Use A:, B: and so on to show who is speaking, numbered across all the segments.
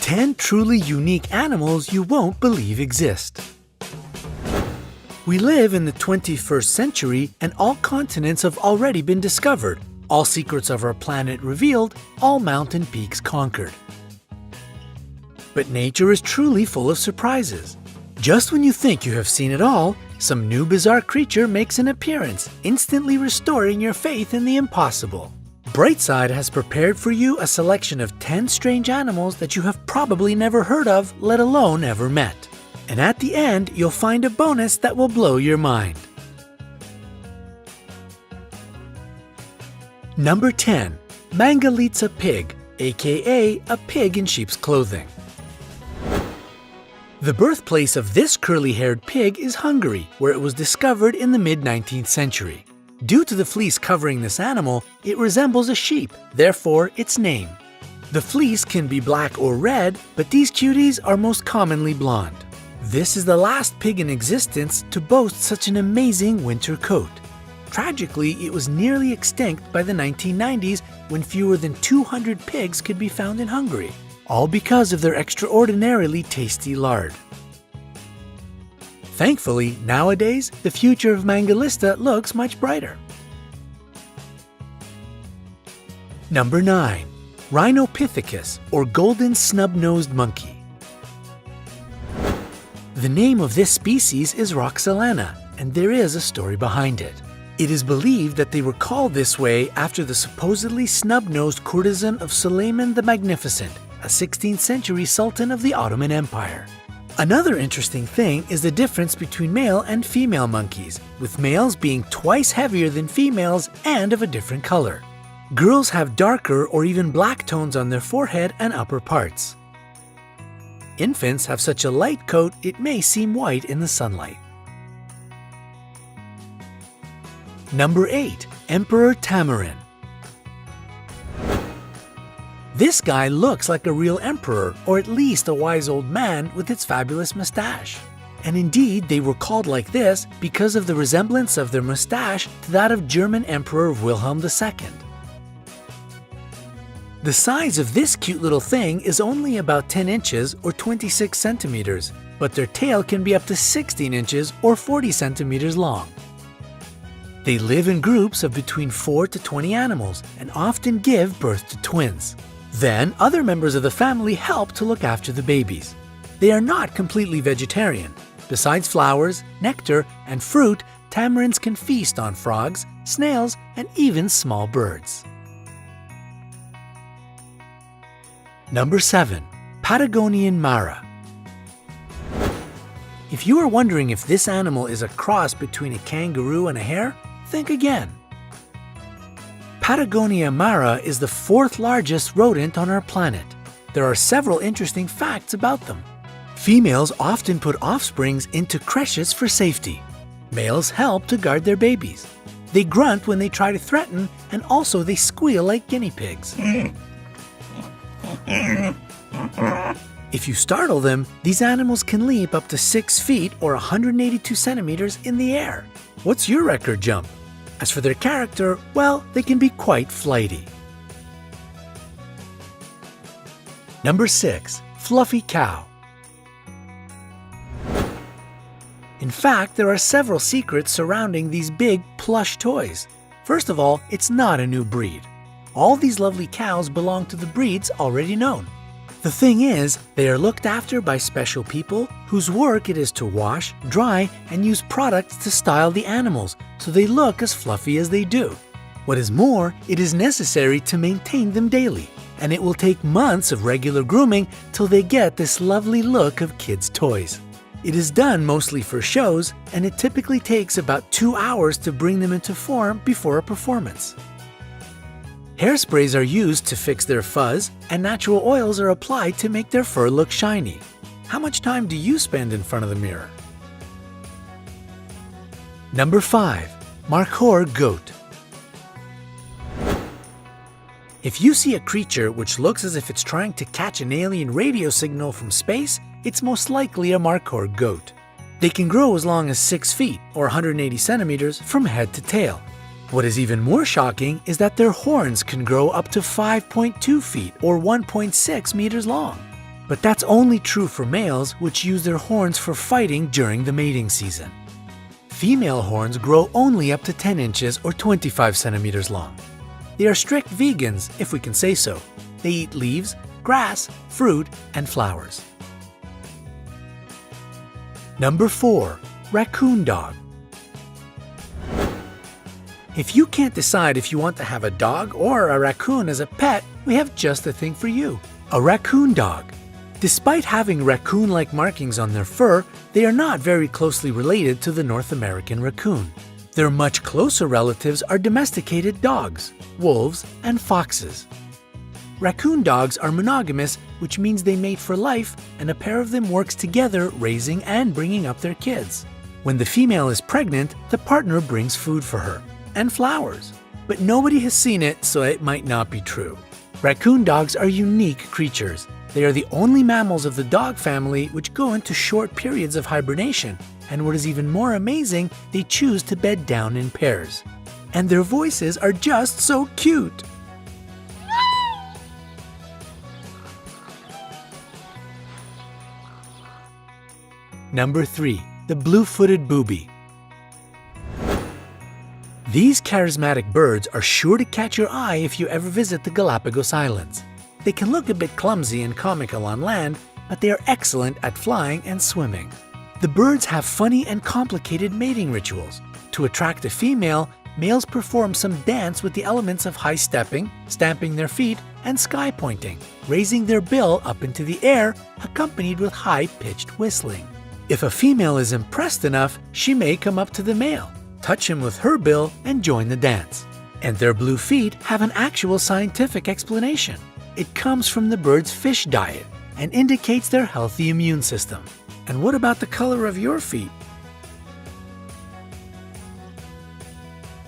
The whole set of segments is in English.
A: 10 truly unique animals you won't believe exist. We live in the 21st century and all continents have already been discovered, all secrets of our planet revealed, all mountain peaks conquered. But nature is truly full of surprises. Just when you think you have seen it all, some new bizarre creature makes an appearance, instantly restoring your faith in the impossible. Brightside has prepared for you a selection of 10 strange animals that you have probably never heard of, let alone ever met. And at the end, you'll find a bonus that will blow your mind. Number 10. Mangalitsa pig, aka a pig in sheep's clothing. The birthplace of this curly-haired pig is Hungary, where it was discovered in the mid-19th century. Due to the fleece covering this animal, it resembles a sheep, therefore its name. The fleece can be black or red, but these cuties are most commonly blonde. This is the last pig in existence to boast such an amazing winter coat. Tragically, it was nearly extinct by the 1990s when fewer than 200 pigs could be found in Hungary, all because of their extraordinarily tasty lard. Thankfully, nowadays, the future of Mangalitsa looks much brighter. Number 9. Rhinopithecus, or golden snub-nosed monkey. The name of this species is Roxelana, and there is a story behind it. It is believed that they were called this way after the supposedly snub-nosed courtesan of Suleiman the Magnificent, a 16th century sultan of the Ottoman Empire. Another interesting thing is the difference between male and female monkeys, with males being twice heavier than females and of a different color. Girls have darker or even black tones on their forehead and upper parts. Infants have such a light coat it may seem white in the sunlight. Number 8. Emperor Tamarin. This guy looks like a real emperor, or at least a wise old man with its fabulous mustache. And indeed, they were called like this because of the resemblance of their mustache to that of German Emperor Wilhelm II. The size of this cute little thing is only about 10 inches or 26 centimeters, but their tail can be up to 16 inches or 40 centimeters long. They live in groups of between 4 to 20 animals and often give birth to twins. Then, other members of the family help to look after the babies. They are not completely vegetarian. Besides flowers, nectar, and fruit, tamarins can feast on frogs, snails, and even small birds. Number 7. Patagonian Mara. If you are wondering if this animal is a cross between a kangaroo and a hare, think again. Patagonia Mara is the 4th largest rodent on our planet. There are several interesting facts about them. Females often put offsprings into creches for safety. Males help to guard their babies. They grunt when they try to threaten, and also they squeal like guinea pigs. If you startle them, these animals can leap up to 6 feet or 182 centimeters in the air. What's your record jump? As for their character, well, they can be quite flighty. Number 6. Fluffy cow. In fact, there are several secrets surrounding these big, plush toys. First of all, it's not a new breed. All these lovely cows belong to the breeds already known. The thing is, they are looked after by special people whose work it is to wash, dry, and use products to style the animals so they look as fluffy as they do. What is more, it is necessary to maintain them daily, and it will take months of regular grooming till they get this lovely look of kids' toys. It is done mostly for shows, and it typically takes about 2 hours to bring them into form before a performance. Hairsprays are used to fix their fuzz, and natural oils are applied to make their fur look shiny. How much time do you spend in front of the mirror? Number 5. Markhor goat. If you see a creature which looks as if it's trying to catch an alien radio signal from space, it's most likely a Markhor goat. They can grow as long as 6 feet or 180 centimeters from head to tail. What is even more shocking is that their horns can grow up to 5.2 feet or 1.6 meters long. But that's only true for males, which use their horns for fighting during the mating season. Female horns grow only up to 10 inches or 25 centimeters long. They are strict vegans, if we can say so. They eat leaves, grass, fruit, and flowers. Number 4. Raccoon dog. If you can't decide if you want to have a dog or a raccoon as a pet, we have just the thing for you: a raccoon dog. Despite having raccoon-like markings on their fur, they are not very closely related to the North American raccoon. Their much closer relatives are domesticated dogs, wolves, and foxes. Raccoon dogs are monogamous, which means they mate for life, and a pair of them works together raising and bringing up their kids. When the female is pregnant, the partner brings food for her, and flowers. But nobody has seen it, so it might not be true. Raccoon dogs are unique creatures. They are the only mammals of the dog family which go into short periods of hibernation, and what is even more amazing, they choose to bed down in pairs. And their voices are just so cute! Number 3. The blue-footed booby. These charismatic birds are sure to catch your eye if you ever visit the Galapagos Islands. They can look a bit clumsy and comical on land, but they are excellent at flying and swimming. The birds have funny and complicated mating rituals. To attract a female, males perform some dance with the elements of high stepping, stamping their feet, and sky pointing, raising their bill up into the air, accompanied with high-pitched whistling. If a female is impressed enough, she may come up to the male, touch him with her bill, and join the dance. And their blue feet have an actual scientific explanation. It comes from the bird's fish diet and indicates their healthy immune system. And what about the color of your feet?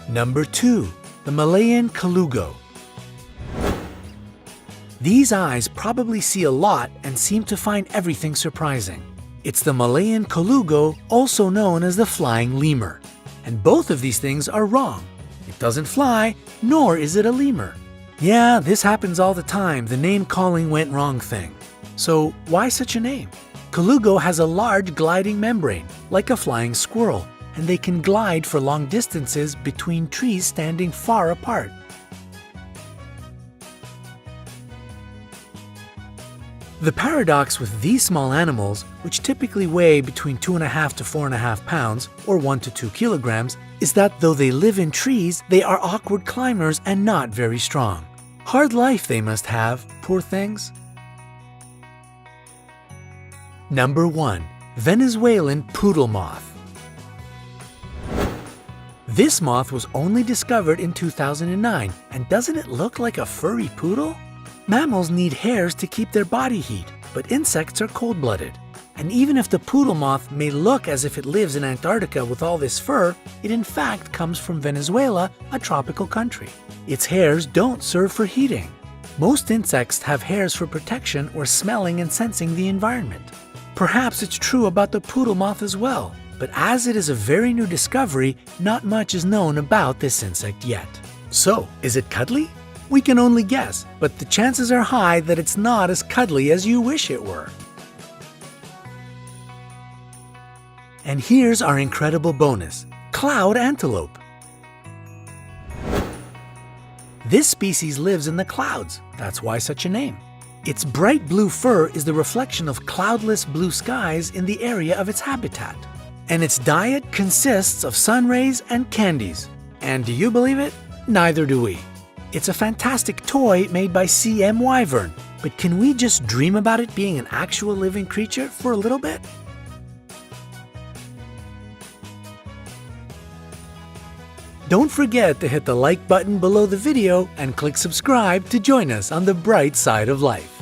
A: Number 2. The Malayan Colugo. These eyes probably see a lot and seem to find everything surprising. It's the Malayan Colugo, also known as the flying lemur. And both of these things are wrong. It doesn't fly, nor is it a lemur. Yeah, this happens all the time, the name calling went wrong thing. So why such a name? Colugo has a large gliding membrane, like a flying squirrel, and they can glide for long distances between trees standing far apart. The paradox with these small animals, which typically weigh between 2.5 to 4.5 pounds, or 1 to 2 kilograms, is that though they live in trees, they are awkward climbers and not very strong. Hard life they must have, poor things. Number 1. Venezuelan poodle moth. This moth was only discovered in 2009, and doesn't it look like a furry poodle? Mammals need hairs to keep their body heat, but insects are cold-blooded. And even if the poodle moth may look as if it lives in Antarctica with all this fur, it in fact comes from Venezuela, a tropical country. Its hairs don't serve for heating. Most insects have hairs for protection or smelling and sensing the environment. Perhaps it's true about the poodle moth as well, but as it is a very new discovery, not much is known about this insect yet. So, is it cuddly? We can only guess, but the chances are high that it's not as cuddly as you wish it were. And here's our incredible bonus: cloud antelope. This species lives in the clouds, that's why such a name. Its bright blue fur is the reflection of cloudless blue skies in the area of its habitat. And its diet consists of sun rays and candies. And do you believe it? Neither do we. It's a fantastic toy made by CM Wyvern, but can we just dream about it being an actual living creature for a little bit? Don't forget to hit the like button below the video and click subscribe to join us on the bright side of life.